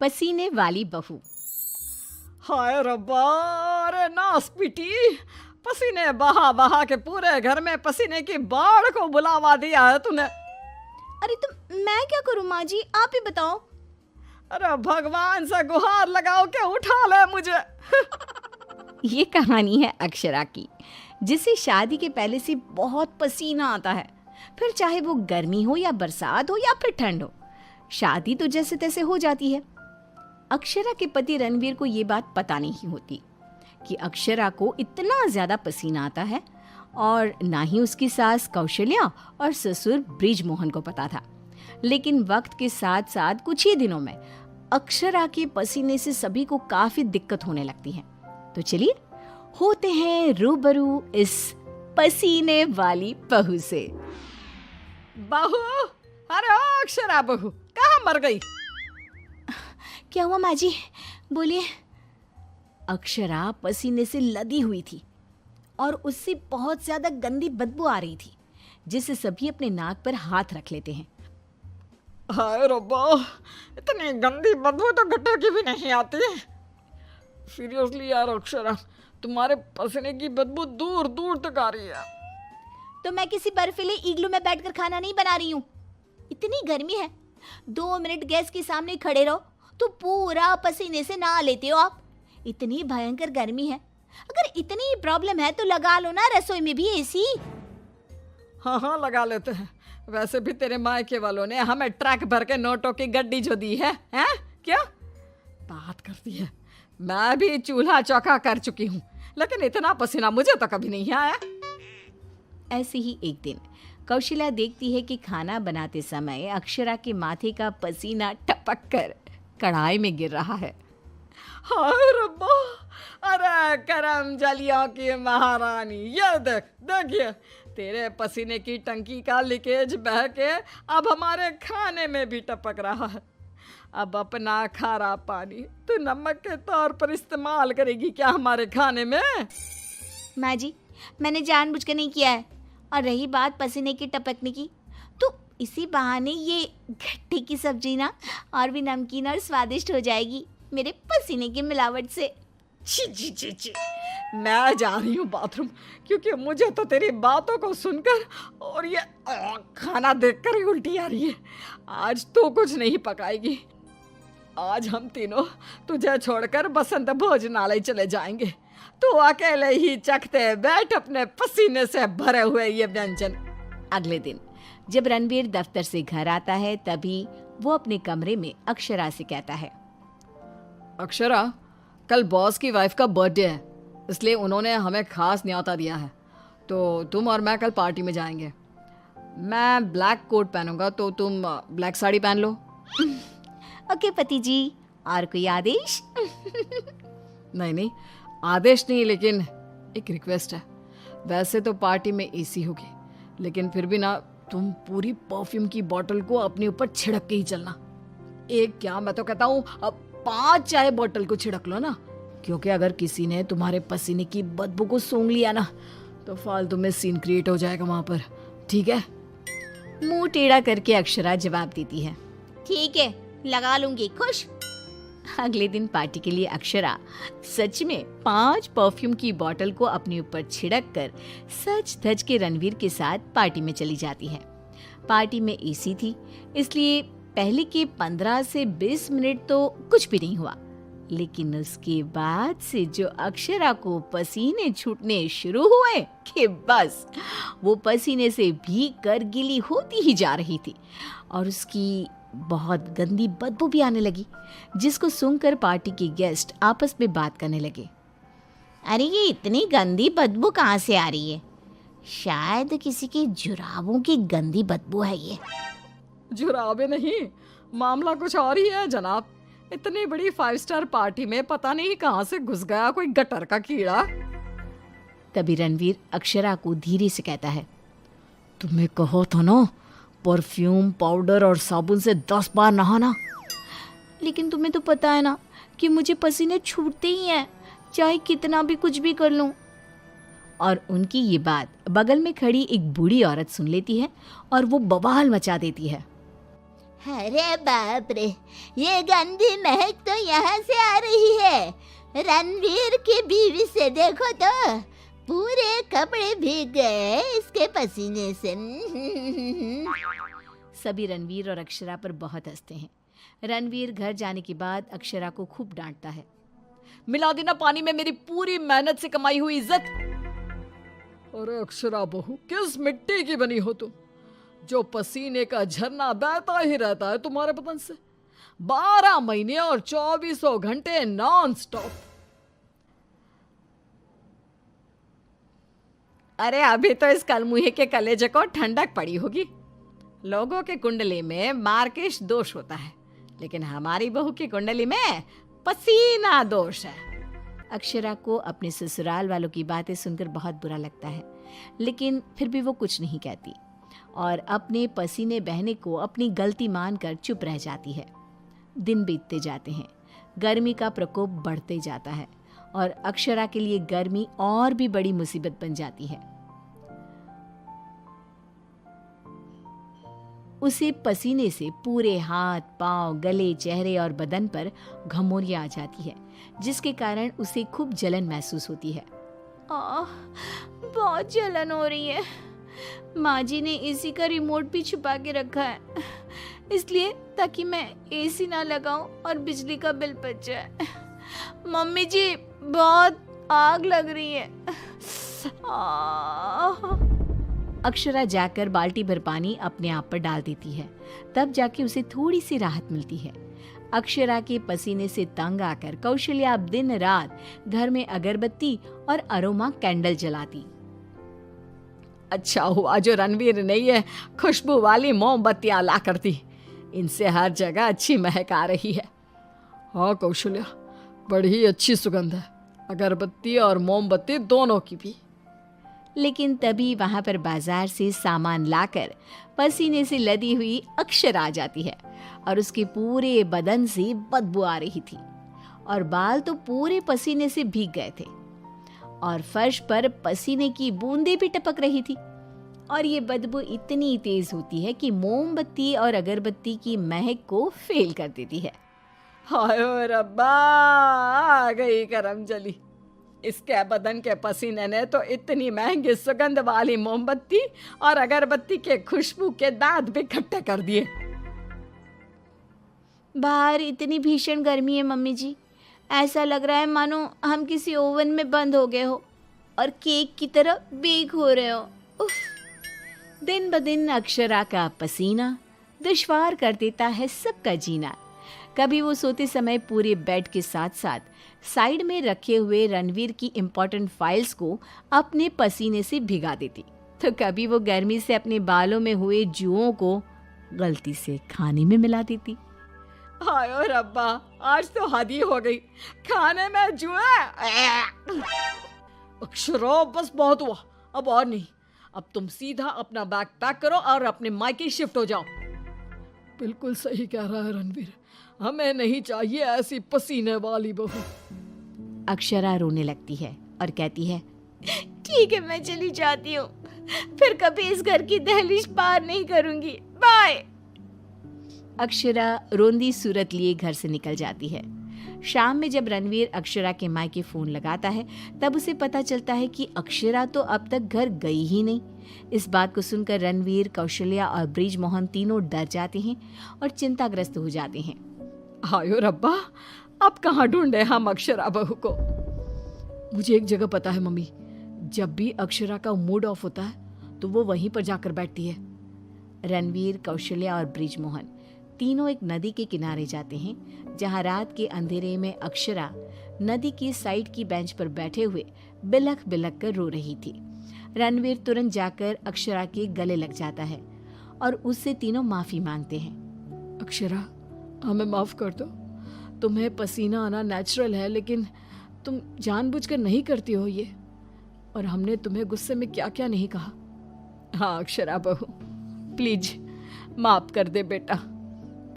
पसीने वाली बहू। हाय रब्बा, अरे नास पीटी, पसीने बहा बहा के पूरे घर में पसीने की बाढ़ को बुलावा दिया है तूने। अरे तो मैं क्या करूं माँ जी, आप ही बताओ। अरे भगवान से गुहार लगाओ के उठा ले मुझे। ये कहानी है अक्षरा की, जिसे शादी के पहले से बहुत पसीना आता है, फिर चाहे वो गर्मी हो या बरसात हो या फिर ठंड हो, शादी तो जैसे तैसे हो जाती है। अक्षरा के पति रणवीर को ये बात पता नहीं होती कि अक्षरा को इतना ज्यादा पसीना आता है, और ना ही उसकी सास कौशल्या और ससुर ब्रिजमोहन को पता था। लेकिन वक्त के साथ साथ कुछ ही दिनों में अक्षरा के पसीने से सभी को काफी दिक्कत होने लगती है। तो चलिए होते हैं रूबरू इस पसीने वाली बहू से। बहू, अरे ओ अक्षरा बहू, कहाँ मर गई? क्या हुआ माँ जी, बोलिए। अक्षरा पसीने से लदी हुई थी और उससे बहुत ज्यादा गंदी बदबू आ रही थी, जिससे सभी अपने नाक पर हाथ रख लेते हैं। हाय रब्बा, इतनी गंदी बदबू तो गटर की भी नहीं आती। सीरियसली यार अक्षरा, तुम्हारे पसीने की बदबू दूर दूर तक आ रही है। तो मैं किसी बर्फीले इग्लू में बैठकर खाना नहीं बना रही हूँ। इतनी गर्मी है, 2 मिनट गैस के सामने खड़े रहो तो पूरा पसीने से नहा लेते हो आप। इतनी भयंकर गर्मी है, अगर इतनी प्रॉब्लम है तो लगा लो ना रसोई में भी एसी। हाँ हाँ लगा लेते हैं। वैसे भी तेरे मायके वालों ने हमें ट्रक भर के नोटों की गड्डी जो दी है, हैं? क्या बात करती है। मैं भी चूल्हा चौका कर चुकी हूँ, लेकिन इतना पसीना मुझे तो कभी नहीं आया। ऐसे ही एक दिन कौशल्या देखती है कि खाना बनाते समय अक्षरा के माथे का पसीना टपक कर कढ़ाई में गिर रहा है। हाय रब्बा, अरे करम जलियों की महारानी, ये देख, देखिए तेरे पसीने की टंकी का लीकेज बह के अब हमारे खाने में भी टपक रहा है। अब अपना खारा पानी तू नमक के तौर पर इस्तेमाल करेगी क्या हमारे खाने में? माँ जी, मैंने जानबूझकर नहीं किया है। और रही बात पसीने की टपकने की, तो इसी बहाने ये घट्टी की सब्जी ना और भी नमकीन और स्वादिष्ट हो जाएगी मेरे पसीने की मिलावट से। छी छी छी छी, मैं जा रही हूँ बाथरूम, क्योंकि मुझे तो तेरी बातों को सुनकर और ये खाना देखकर ही उल्टी आ रही है। आज तो कुछ नहीं पकाएगी। आज हम तीनों तुझे छोड़कर बसंत भोजनालय चले जाएंगे। तू अकेले ही चखते बैठ अपने पसीने से भरे हुए ये व्यंजन। अगले दिन जब रणवीर दफ्तर से घर आता है, तभी वो अपने कमरे में अक्षरा से कहता है, अक्षरा, कल बॉस की वाइफ का बर्थडे है, इसलिए उन्होंने हमें खास न्योता दिया है, तो तुम और मैं कल पार्टी में जाएंगे। मैं ब्लैक कोट पहनूंगा, तो तुम ब्लैक साड़ी पहन लो। ओके पति जी, और कोई आदेश? नहीं नहीं, आदेश नहीं, लेकिन एक रिक्वेस्ट है। वैसे तो पार्टी में एसी होगी, लेकिन फिर भी ना तुम पूरी परफ्यूम की बोतल को अपने ऊपर छिड़क के ही चलना। एक क्या, मैं तो कहता हूँ 5 चाय बोतल को छिड़क लो ना, क्योंकि अगर किसी ने तुम्हारे पसीने की बदबू को सूंघ लिया ना तो फालतू में सीन क्रिएट हो जाएगा वहां पर, ठीक है? मुंह टेढ़ा करके अक्षरा जवाब देती है, ठीक है, लगा लूंगी, खुश। अगले दिन पार्टी के लिए अक्षरा सच में 5 परफ्यूम की बोतल को अपने ऊपर छिड़क कर सज धज के रणवीर के साथ पार्टी में चली जाती है। पार्टी में एसी थी, इसलिए पहले के 15 से 20 मिनट तो कुछ भी नहीं हुआ, लेकिन उसके बाद से जो अक्षरा को पसीने छूटने शुरू हुए कि बस वो पसीने से भीग कर गीली होती ही जा रही थी, और उसकी बहुत गंदी बदबू भी आने लगी, जिसको सुनकर पार्टी के गेस्ट आपस में बात करने लगे। अरे ये इतनी गंदी बदबू कहाँ से आ रही है? शायद किसी के जुराबों की गंदी बदबू है ये। जुराबे नहीं, मामला कुछ और ही है जनाब। इतनी बड़ी 5 स्टार पार्टी में पता नहीं कहाँ से घुस गया कोई गटर का कीड़ा। तभी रणवीर अक्षरा को धीरे से कहता है, तुम्हें कहो तो ना परफ्यूम, पाउडर और साबुन से 10 बार नहाना। लेकिन तुम्हें तो पता है ना कि मुझे पसीने छूटते ही हैं, चाहे कितना भी कुछ भी कर लूं। और उनकी ये बात बगल में खड़ी एक बूढ़ी औरत सुन लेती है और वो बवाल मचा देती है। अरे बाप रे, ये गंदी महक तो यहाँ से आ रही है। रणवीर की बीवी से देखो तो पूरे कपड़े भीग गए इसके पसीने से। सभी रणवीर और अक्षरा पर बहुत हंसते हैं। रणवीर घर जाने के बाद अक्षरा को खूब डांटता है। मिला देना पानी में मेरी पूरी मेहनत से कमाई हुई इज्जत। अरे अक्षरा बहू, किस मिट्टी की बनी हो तुम, जो पसीने का झरना बहता ही रहता है तुम्हारे बदन से 12 महीने और 2400 घंटे नॉन स्टॉप। अरे अभी तो इस कलमुहे के कलेजे को ठंडक पड़ी होगी। लोगों के कुंडली में मार्केश दोष होता है, लेकिन हमारी बहू की कुंडली में पसीना दोष है। अक्षरा को अपने ससुराल वालों की बातें सुनकर बहुत बुरा लगता है, लेकिन फिर भी वो कुछ नहीं कहती और अपने पसीने बहने को अपनी गलती मानकर चुप रह जाती है। दिन बीतते जाते हैं, गर्मी का प्रकोप बढ़ते जाता है और अक्षरा के लिए गर्मी और भी बड़ी मुसीबत बन जाती है। उसे पसीने से पूरे हाथ, पांव, गले, चेहरे और बदन पर घमौरियां आ जाती है, जिसके कारण उसे खूब जलन महसूस होती है। बहुत जलन हो रही है। माँ जी ने एसी का रिमोट भी छुपा के रखा है, इसलिए ताकि मैं एसी ना लगाऊं और बिजली का बिल बच जाए। मम्मी जी, बहुत आग लग रही है। अक्षरा जाकर बाल्टी भर पानी अपने आप पर डाल देती है, तब जाके उसे थोड़ी सी राहत मिलती है। अक्षरा के पसीने से तंग आकर कौशल्या अब दिन रात घर में अगरबत्ती और अरोमा कैंडल जलाती। अच्छा हुआ जो रणवीर ने ये खुशबू वाली मोमबत्तियां ला कर दी, इनसे हर जगह अच्छी महक आ रही है। हाँ कौशल्या, बड़ी अच्छी सुगंध है, अगरबत्ती और मोमबत्ती दोनों की भी। लेकिन तभी वहां पर बाजार से सामान लाकर पसीने से लदी हुई अक्षरा आ जाती है और उसके पूरे बदन से बदबू आ रही थी और बाल तो पूरे पसीने से भीग गए थे और फर्श पर पसीने की बूंदें भी टपक रही थी। और ये बदबू इतनी तेज होती है कि मोमबत्ती और अगरबत्ती की महक को फेल कर देती है। हाय रब्बा, आ गई करम जली। इसके बदन के पसीने ने तो इतनी महंगी सुगंध वाली मोमबत्ती और अगरबत्ती के खुशबू के दांत भी खट्टे कर दिए। बाहर इतनी भीषण गर्मी है मम्मी जी, ऐसा लग रहा है मानो हम किसी ओवन में बंद हो गए हो और केक की तरह बेक हो रहे हो। उफ। दिन ब दिन अक्षरा का पसीना दुश्वार कर देता है सबका जीना। कभी वो सोते समय पूरे बेड के साथ साथ साइड में रखे हुए रणवीर की इम्पोर्टेंट फाइल्स को अपने पसीने से भिगा देती, तो कभी वो गर्मी से अपने बालों में हुए जुओं को गलती से खाने में मिला देती। हाय रब्बा, आज तो हद ही हो गई, खाने में जुए। अक्षरा बस बहुत हुआ, अब और नहीं। अब तुम सीधा अपना बैग पैक करो और अपने मायके शिफ्ट हो जाओ। बिल्कुल सही कह रहा है रणवीर, हमें नहीं चाहिए ऐसी पसीने वाली बहू। अक्षरा रोने लगती है और कहती है, ठीक है मैं चली जाती हूँ, फिर कभी इस घर की दहलीज पार नहीं करूंगी, बाय। अक्षरा रोंदी सूरत लिए घर से निकल जाती है। शाम में जब रणवीर अक्षरा के मायके फोन लगाता है, तब उसे पता चलता है कि अक्षरा तो अब तक घर गई ही नहीं। इस बात को सुनकर रणवीर, कौशल्या और ब्रिजमोहन तीनों डर जाते हैं और चिंताग्रस्त हो जाते हैं। हायो रब्बा, अब कहाँ ढूंढे हम अक्षरा बहू को। मुझे एक जगह पता है मम्मी, जब भी अक्षरा का मूड ऑफ होता है तो वो वहीं पर जाकर बैठती है। रणवीर, कौशल्या और ब्रिजमोहन तीनों एक नदी के किनारे जाते हैं, जहां रात के अंधेरे में अक्षरा नदी की साइड की बेंच पर बैठे हुए बिलख बिलख कर रो रही थी। रणवीर तुरंत जाकर अक्षरा के गले लग जाता है और उससे तीनों माफी मांगते हैं। अक्षरा, हमें माफ कर दो, तुम्हें पसीना आना नेचुरल है, लेकिन तुम जानबूझकर नहीं करती हो ये, और हमने तुम्हें गुस्से में क्या क्या नहीं कहा। हाँ अक्षरा बहू, प्लीज माफ कर दे बेटा।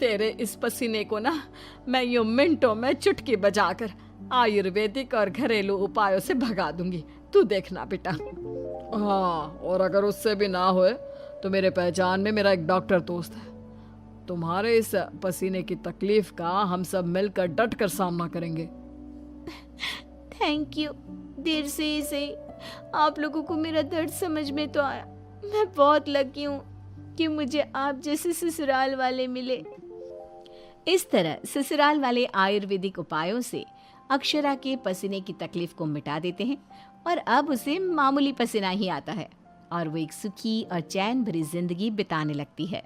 तेरे इस पसीने को ना मैं यूं मिनटों में चुटकी बजाकर आयुर्वेदिक और घरेलू उपायों से भगा दूंगी, तू देखना बेटा। हाँ, और अगर उससे भी ना होए तो मेरे पहचान में मेरा एक डॉक्टर दोस्त है, तुम्हारे इस पसीने की तकलीफ का हम सब मिलकर डट कर सामना करेंगे। Thank you. देर से ही सही आप लोगों को मेरा दर्द समझ में तो आया। मैं बहुत लकी हूँ कि मुझे आप जैसे ससुराल वाले मिले। इस तरह ससुराल वाले आयुर्वेदिक उपायों से अक्षरा के पसीने की तकलीफ को मिटा देते हैं और अब उसे मामूली पसीना ही आता है और वो एक सुखी और चैन भरी जिंदगी बिताने लगती है।